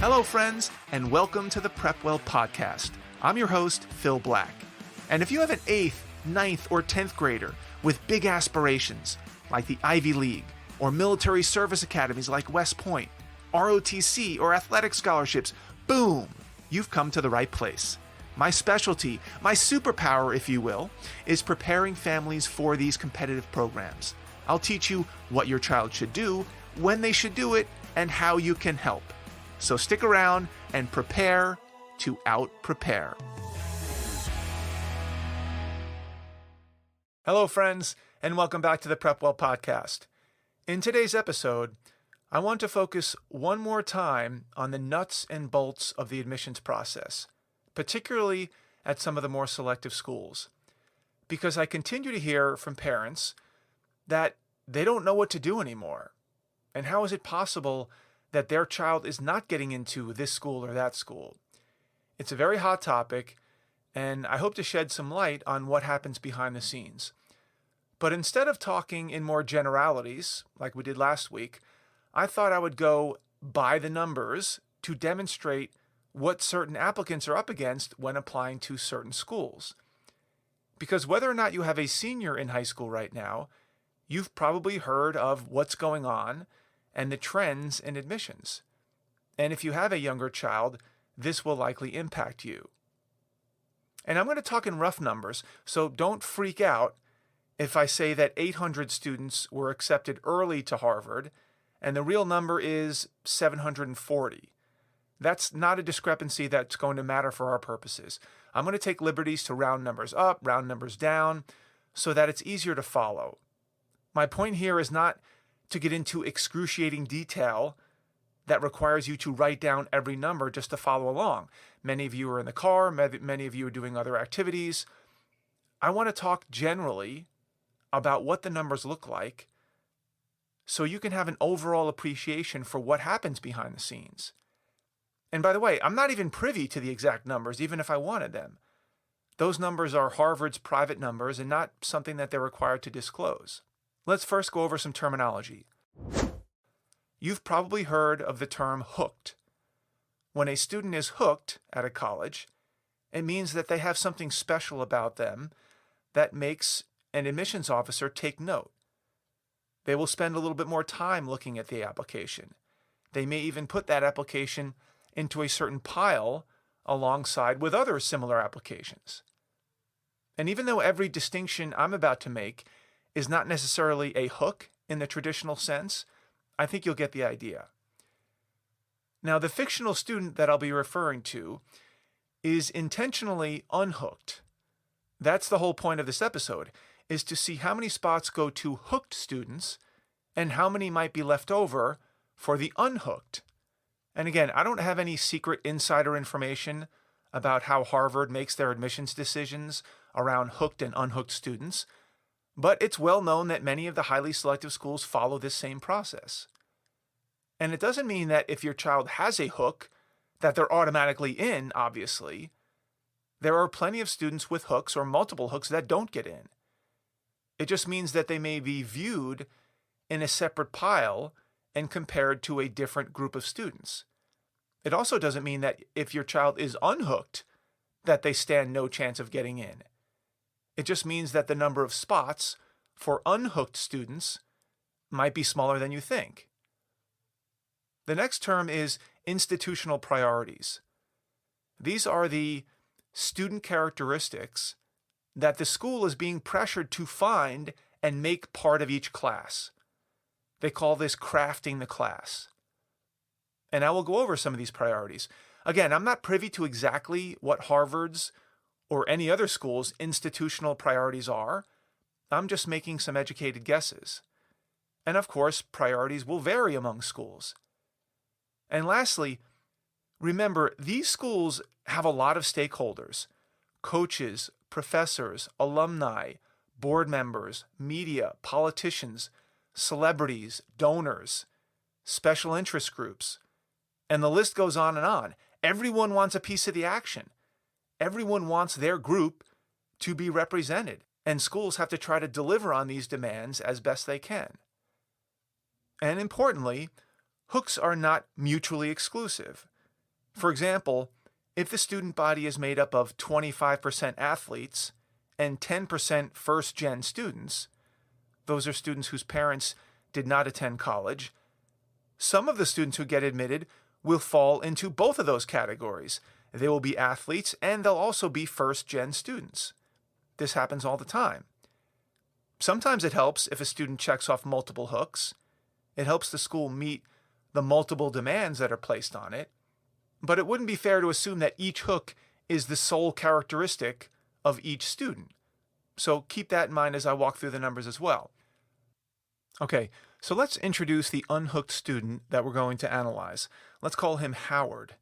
Hello, friends, and welcome to the PrepWell podcast. I'm your host, Phil Black. And if you have an 8th, 9th, or 10th grader with big aspirations, like the Ivy League, or military service academies like West Point, ROTC, or athletic scholarships, boom, you've come to the right place. My specialty, my superpower, if you will, is preparing families for these competitive programs. I'll teach you what your child should do, when they should do it, and how you can help. So stick around and prepare to out-prepare. Hello, friends, and welcome back to the PrepWell podcast. In today's episode, I want to focus one more time on the nuts and bolts of the admissions process, particularly at some of the more selective schools, because I continue to hear from parents that they don't know what to do anymore. And how is it possible that their child is not getting into this school or that school? It's a very hot topic, and I hope to shed some light on what happens behind the scenes. But instead of talking in more generalities, like we did last week, I thought I would go by the numbers to demonstrate what certain applicants are up against when applying to certain schools. Because whether or not you have a senior in high school right now, you've probably heard of what's going on and the trends in admissions. And if you have a younger child, this will likely impact you. And I'm going to talk in rough numbers, so don't freak out if I say that 800 students were accepted early to Harvard, and the real number is 740. That's not a discrepancy that's going to matter for our purposes. I'm going to take liberties to round numbers up, round numbers down, so that it's easier to follow. My point here is not to get into excruciating detail that requires you to write down every number just to follow along. Many of you are in the car, many of you are doing other activities. I want to talk generally about what the numbers look like so you can have an overall appreciation for what happens behind the scenes. And by the way, I'm not even privy to the exact numbers, even if I wanted them. Those numbers are Harvard's private numbers and not something that they're required to disclose. Let's first go over some terminology. You've probably heard of the term hooked. When a student is hooked at a college, it means that they have something special about them that makes an admissions officer take note. They will spend a little bit more time looking at the application. They may even put that application into a certain pile alongside with other similar applications. And even though every distinction I'm about to make is not necessarily a hook in the traditional sense, I think you'll get the idea. Now, the fictional student that I'll be referring to is intentionally unhooked. That's the whole point of this episode, is to see how many spots go to hooked students and how many might be left over for the unhooked. And again, I don't have any secret insider information about how Harvard makes their admissions decisions around hooked and unhooked students, but it's well known that many of the highly selective schools follow this same process. And it doesn't mean that if your child has a hook, that they're automatically in, obviously. There are plenty of students with hooks or multiple hooks that don't get in. It just means that they may be viewed in a separate pile and compared to a different group of students. It also doesn't mean that if your child is unhooked, that they stand no chance of getting in. It just means that the number of spots for unhooked students might be smaller than you think. The next term is institutional priorities. These are the student characteristics that the school is being pressured to find and make part of each class. They call this crafting the class. And I will go over some of these priorities. Again, I'm not privy to exactly what Harvard's or any other school's institutional priorities are. I'm just making some educated guesses. And of course, priorities will vary among schools. And lastly, remember, these schools have a lot of stakeholders: coaches, professors, alumni, board members, media, politicians, celebrities, donors, special interest groups. And the list goes on and on. Everyone wants a piece of the action. Everyone wants their group to be represented, and schools have to try to deliver on these demands as best they can. And importantly, hooks are not mutually exclusive. For example, if the student body is made up of 25% athletes and 10% first-gen students, those are students whose parents did not attend college, some of the students who get admitted will fall into both of those categories. They will be athletes and they'll also be first-gen students. This happens all the time. Sometimes it helps if a student checks off multiple hooks. It helps the school meet the multiple demands that are placed on it. But it wouldn't be fair to assume that each hook is the sole characteristic of each student. So keep that in mind as I walk through the numbers as well. Okay, so let's introduce the unhooked student that we're going to analyze. Let's call him Howard.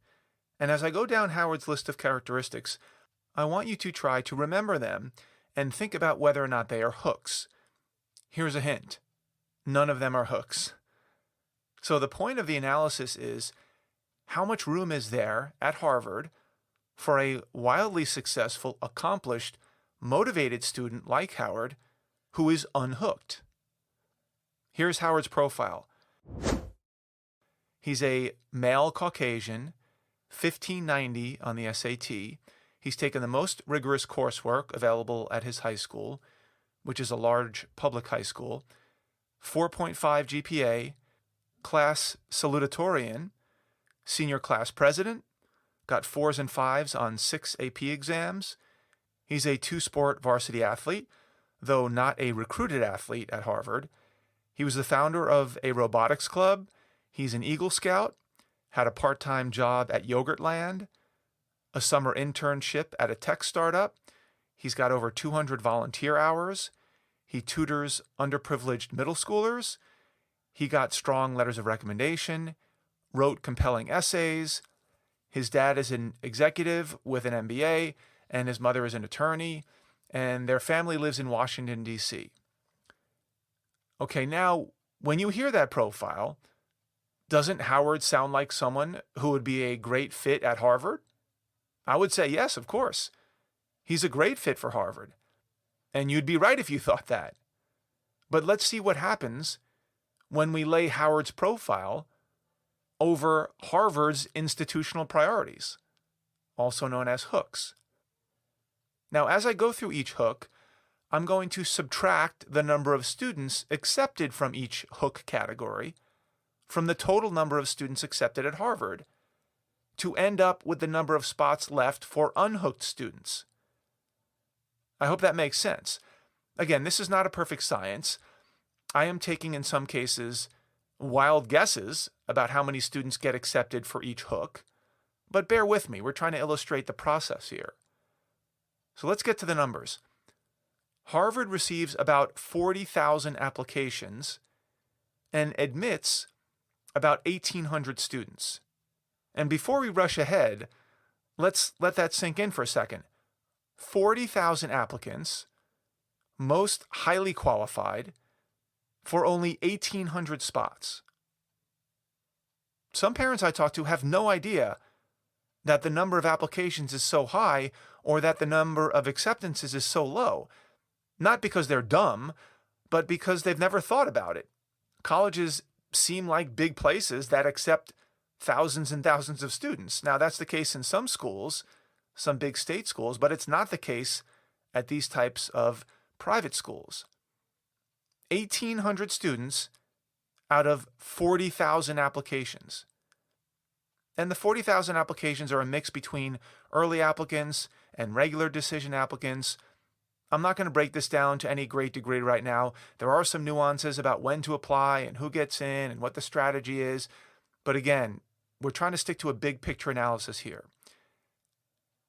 And as I go down Howard's list of characteristics, I want you to try to remember them and think about whether or not they are hooks. Here's a hint. None of them are hooks. So the point of the analysis is, how much room is there at Harvard for a wildly successful, accomplished, motivated student like Howard who is unhooked? Here's Howard's profile. He's a male Caucasian, 1590 on the SAT. He's taken the most rigorous coursework available at his high school, which is a large public high school, 4.5 GPA, class salutatorian, senior class president, got 4s and 5s on 6 AP exams. He's a 2-sport varsity athlete, though not a recruited athlete at Harvard. He was the founder of a robotics club. He's an Eagle Scout, had a part-time job at Yogurtland, a summer internship at a tech startup. He's got over 200 volunteer hours. He tutors underprivileged middle schoolers. He got strong letters of recommendation, wrote compelling essays. His dad is an executive with an MBA, and his mother is an attorney, and their family lives in Washington, D.C. Okay, now, when you hear that profile, doesn't Howard sound like someone who would be a great fit at Harvard? I would say yes, of course. He's a great fit for Harvard. And you'd be right if you thought that. But let's see what happens when we lay Howard's profile over Harvard's institutional priorities, also known as hooks. Now, as I go through each hook, I'm going to subtract the number of students accepted from each hook category from the total number of students accepted at Harvard to end up with the number of spots left for unhooked students. I hope that makes sense. Again, this is not a perfect science. I am taking, in some cases, wild guesses about how many students get accepted for each hook, but bear with me. We're trying to illustrate the process here. So let's get to the numbers. Harvard receives about 40,000 applications and admits about 1,800 students. And before we rush ahead, let's let that sink in for a second. 40,000 applicants, most highly qualified, for only 1,800 spots. Some parents I talk to have no idea that the number of applications is so high or that the number of acceptances is so low. Not because they're dumb, but because they've never thought about it. Colleges seem like big places that accept thousands and thousands of students. Now, that's the case in some schools, some big state schools, but it's not the case at these types of private schools. 1,800 students out of 40,000 applications. And the 40,000 applications are a mix between early applicants and regular decision applicants. I'm not going to break this down to any great degree right now. There are some nuances about when to apply and who gets in and what the strategy is. But again, we're trying to stick to a big picture analysis here.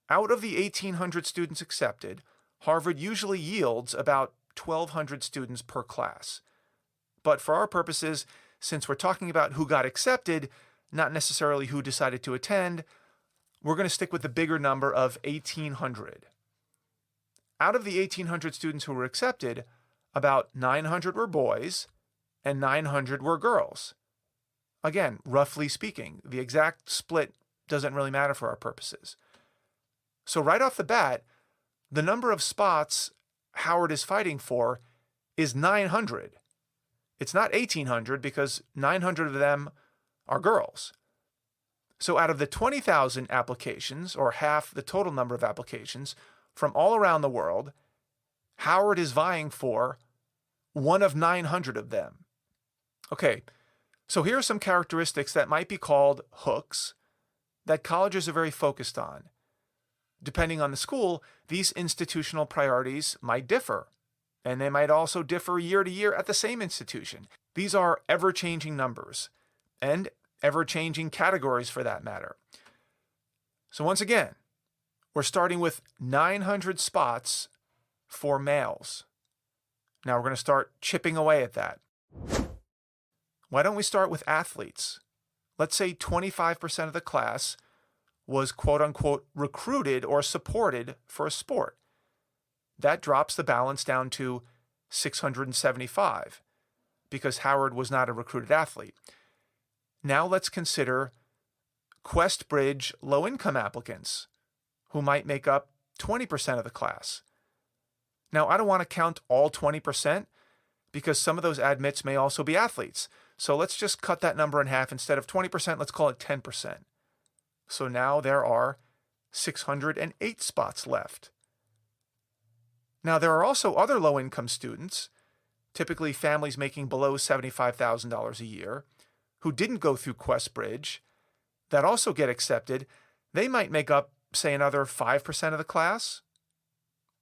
Out of the 1,800 students accepted, Harvard usually yields about 1,200 students per class. But for our purposes, since we're talking about who got accepted, not necessarily who decided to attend, we're going to stick with the bigger number of 1,800. Out of the 1,800 students who were accepted, about 900 were boys and 900 were girls. Again, roughly speaking, the exact split doesn't really matter for our purposes. So right off the bat, the number of spots Howard is fighting for is 900. It's not 1,800 because 900 of them are girls. So out of the 20,000 applications, or half the total number of applications from all around the world, Howard is vying for one of 900 of them. Okay, so here are some characteristics that might be called hooks that colleges are very focused on. Depending on the school, these institutional priorities might differ, and they might also differ year to year at the same institution. These are ever-changing numbers, and ever-changing categories for that matter. So once again, we're starting with 900 spots for males. Now we're going to start chipping away at that. Why don't we start with athletes? Let's say 25% of the class was quote-unquote recruited or supported for a sport. That drops the balance down to 675 because Howard was not a recruited athlete. Now let's consider QuestBridge low-income applicants who might make up 20% of the class. Now, I don't want to count all 20% because some of those admits may also be athletes. So let's just cut that number in half. Instead of 20%, let's call it 10%. So now there are 608 spots left. Now, there are also other low-income students, typically families making below $75,000 a year, who didn't go through QuestBridge, that also get accepted. They might make up, say, another 5% of the class.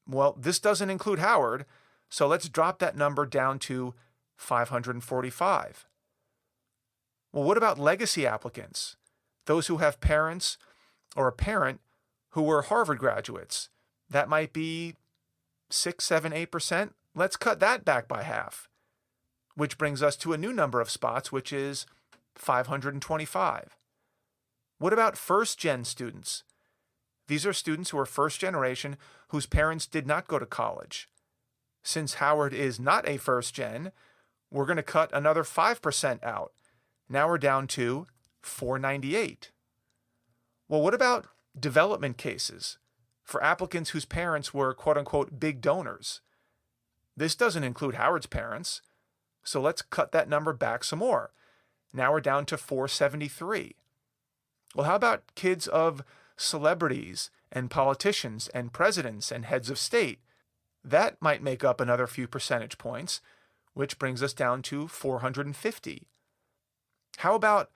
Well, this doesn't include Howard, so let's drop that number down to 545. Well, what about legacy applicants? Those who have parents or a parent who were Harvard graduates. That might be 6, 7, 8%. Let's cut that back by half, which brings us to a new number of spots, which is 525. What about first-gen students? These are students who are first generation whose parents did not go to college. Since Howard is not a first gen, we're going to cut another 5% out. Now we're down to 498. Well, what about development cases for applicants whose parents were quote-unquote big donors? This doesn't include Howard's parents, so let's cut that number back some more. Now we're down to 473. Well, how about kids of celebrities and politicians and presidents and heads of state? That might make up another few percentage points, which brings us down to 450. How about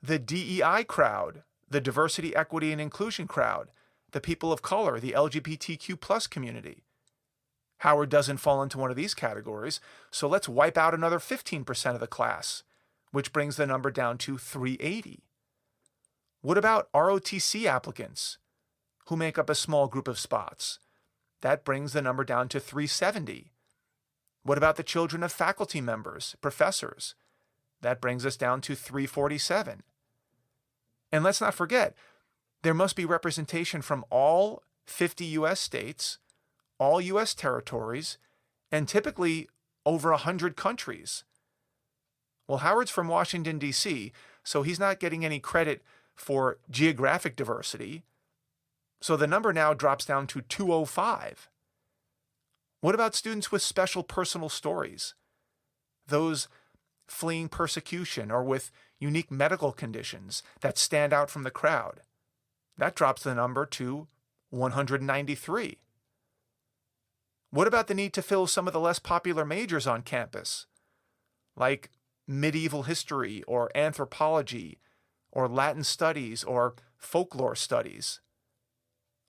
the DEI crowd, the diversity, equity, and inclusion crowd, the people of color, the LGBTQ plus community? Howard doesn't fall into one of these categories, so let's wipe out another 15% of the class, which brings the number down to 380. What about ROTC applicants who make up a small group of spots? That brings the number down to 370. What about the children of faculty members, professors? That brings us down to 347. And let's not forget, there must be representation from all 50 U.S. states, all U.S. territories, and typically over 100 countries. Well, Howard's from Washington, D.C., so he's not getting any credit for geographic diversity. So the number now drops down to 205. What about students with special personal stories? Those fleeing persecution or with unique medical conditions that stand out from the crowd. That drops the number to 193. What about the need to fill some of the less popular majors on campus, like medieval history or anthropology or Latin studies or folklore studies?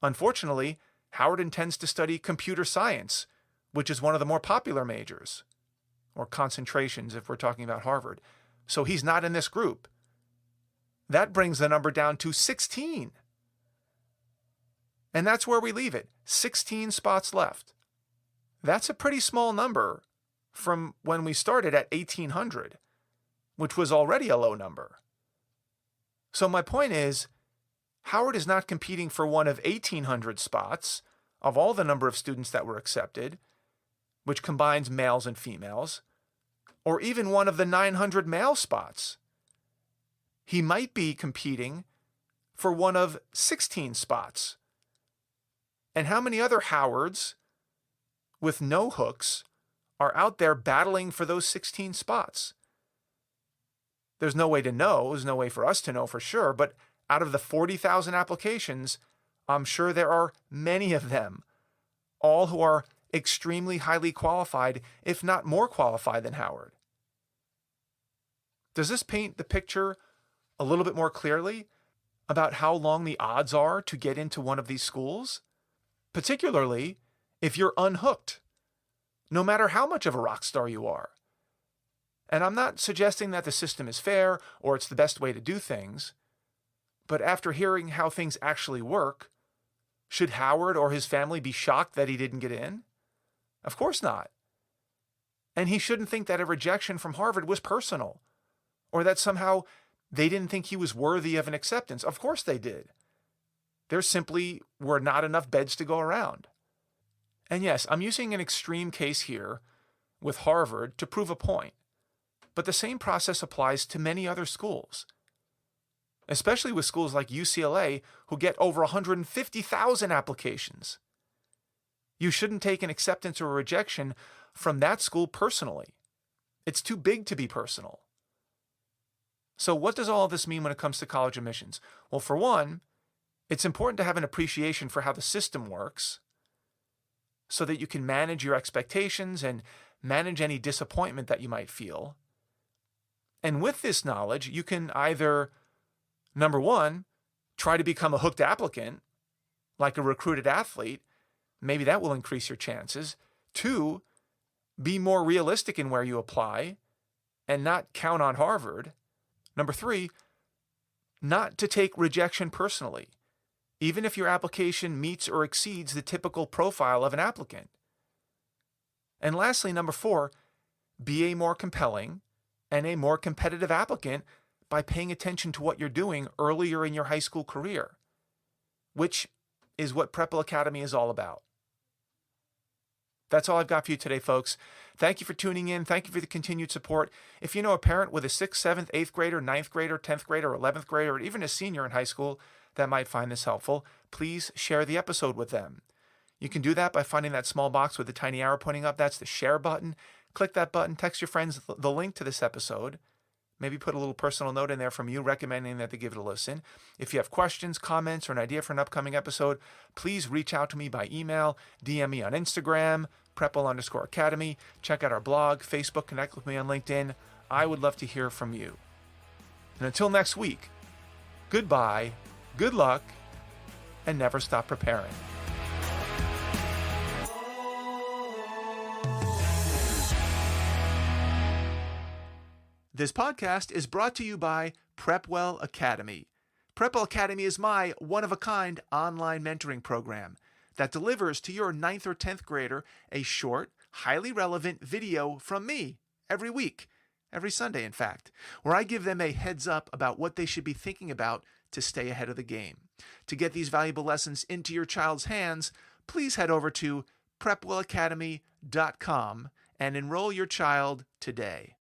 Unfortunately, Howard intends to study computer science, which is one of the more popular majors, or concentrations if we're talking about Harvard. So he's not in this group. That brings the number down to 16. And that's where we leave it, 16 spots left. That's a pretty small number from when we started at 1,800, which was already a low number. So my point is, Howard is not competing for one of 1,800 spots of all the number of students that were accepted, which combines males and females, or even one of the 900 male spots. He might be competing for one of 16 spots. And how many other Howards with no hooks are out there battling for those 16 spots? There's no way to know. There's no way for us to know for sure, but out of the 40,000 applications, I'm sure there are many of them, all who are extremely highly qualified, if not more qualified than Howard. Does this paint the picture a little bit more clearly about how long the odds are to get into one of these schools? Particularly if you're unhooked, no matter how much of a rock star you are. And I'm not suggesting that the system is fair or it's the best way to do things, but after hearing how things actually work, should Howard or his family be shocked that he didn't get in? Of course not. And he shouldn't think that a rejection from Harvard was personal, or that somehow they didn't think he was worthy of an acceptance. Of course they did. There simply were not enough beds to go around. And yes, I'm using an extreme case here with Harvard to prove a point, but the same process applies to many other schools, especially with schools like UCLA, who get over 150,000 applications. You shouldn't take an acceptance or a rejection from that school personally. It's too big to be personal. So what does all of this mean when it comes to college admissions? Well, for one, it's important to have an appreciation for how the system works so that you can manage your expectations and manage any disappointment that you might feel. And with this knowledge, you can either, number one, try to become a hooked applicant, like a recruited athlete. Maybe that will increase your chances. Two, be more realistic in where you apply and not count on Harvard. Number three, not to take rejection personally, even if your application meets or exceeds the typical profile of an applicant. And lastly, number four, be a more compelling and a more competitive applicant by paying attention to what you're doing earlier in your high school career, which is what PrepWell Academy is all about. That's all I've got for you today, folks. Thank you for tuning in. Thank you for the continued support. If you know a parent with a 6th, 7th, 8th grader, 9th grader, 10th grader, 11th grader, or even a senior in high school that might find this helpful, please share the episode with them. You can do that by finding that small box with the tiny arrow pointing up. That's the share button. Click that button, text your friends the link to this episode. Maybe put a little personal note in there from you recommending that they give it a listen. If you have questions, comments, or an idea for an upcoming episode, please reach out to me by email, DM me on Instagram, PrepWell_Academy. Check out our blog, Facebook, connect with me on LinkedIn. I would love to hear from you. And until next week, goodbye, good luck, and never stop preparing. This podcast is brought to you by PrepWell Academy. PrepWell Academy is my one-of-a-kind online mentoring program that delivers to your 9th or 10th grader a short, highly relevant video from me every week, every Sunday in fact, where I give them a heads up about what they should be thinking about to stay ahead of the game. To get these valuable lessons into your child's hands, please head over to PrepWellAcademy.com and enroll your child today.